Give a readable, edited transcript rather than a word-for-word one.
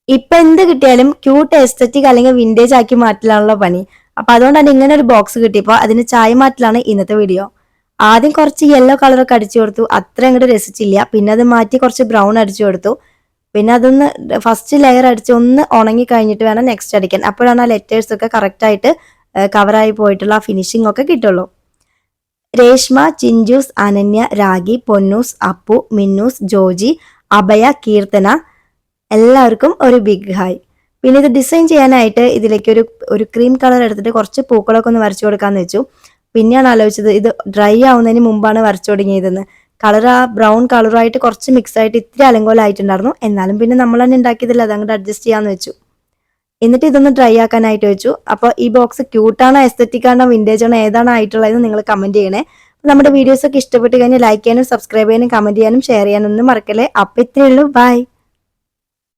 ഇപ്പൊ എന്ത് കിട്ടിയാലും ക്യൂട്ട് എസ്തറ്റിക് അല്ലെങ്കിൽ വിന്റേജ് ആക്കി മാറ്റലാണല്ലോ പണി. അപ്പൊ അതുകൊണ്ടാണ് ഇങ്ങനെ ഒരു ബോക്സ് കിട്ടിയപ്പോ അതിന് ചായ മാറ്റലാണ് ഇന്നത്തെ വീഡിയോ. ആദ്യം കുറച്ച് യെല്ലോ കളറൊക്കെ അടിച്ചു കൊടുത്തു, അത്ര അങ്ങോട്ട് രസിച്ചില്ല. പിന്നെ അത് മാറ്റി കുറച്ച് ബ്രൗൺ അടിച്ചു കൊടുത്തു. പിന്നെ അതൊന്ന് ഫസ്റ്റ് ലെയർ അടിച്ച് ഒന്ന് ഉണങ്ങി കഴിഞ്ഞിട്ട് വേണം നെക്സ്റ്റ് അടിക്കാൻ. അപ്പോഴാണ് ആ ലെറ്റേഴ്സ് ഒക്കെ കറക്റ്റ് ആയിട്ട് കവറായി പോയിട്ടുള്ള ആ ഫിനിഷിംഗ് ഒക്കെ കിട്ടുള്ളൂ. രേഷ്മ, ചിഞ്ചൂസ്, അനന്യ, രാഗി, പൊന്നൂസ്, അപ്പു, മിന്നൂസ്, ജോജി, അഭയ, കീർത്തന എല്ലാവർക്കും ഒരു ബിഗ് ഹായ്. പിന്നെ ഇത് ഡിസൈൻ ചെയ്യാനായിട്ട് ഇതിലേക്ക് ഒരു ക്രീം കളർ എടുത്തിട്ട് കുറച്ച് പൂക്കളൊക്കെ ഒന്ന് വരച്ചു കൊടുക്കാന്ന് വെച്ചു. പിന്നെയാണ് ആലോചിച്ചത് ഇത് ഡ്രൈ ആവുന്നതിന് മുമ്പാണ് വരച്ചു തുടങ്ങിയതെന്ന്. കളർ ആ ബ്രൗൺ കളറുമായിട്ട് കുറച്ച് മിക്സ് ആയിട്ട് ഇത്തിരി അലങ്കോലമായിട്ടുണ്ടായിരുന്നു. എന്നാലും പിന്നെ നമ്മൾ തന്നെ ഉണ്ടാക്കിയതില്ല, അത് അങ്ങോട്ട് അഡ്ജസ്റ്റ് ചെയ്യാന്ന് വെച്ചു. എന്നിട്ട് ഇതൊന്ന് ഡ്രൈ ആക്കാനായിട്ട് വെച്ചു. അപ്പോൾ ഈ ബോക്സ് ക്യൂട്ടാണോ, എസ്തറ്റിക് ആണോ, വിന്റേജ് ആണോ, ഏതാണ് ആയിട്ടുള്ളതെന്ന് നിങ്ങൾ കമന്റ് ചെയ്യണേ. നമ്മുടെ വീഡിയോസ് ഒക്കെ ഇഷ്ടപ്പെട്ട് കഴിഞ്ഞാൽ ലൈക്ക് ചെയ്യാനും സബ്സ്ക്രൈബ് ചെയ്യാനും കമന്റ് ചെയ്യാനും ഷെയർ ചെയ്യാനും ഒന്നും മറക്കല്ലേ. അപ്പൊ ഇത്രയേ ഉള്ളൂ, ബൈ.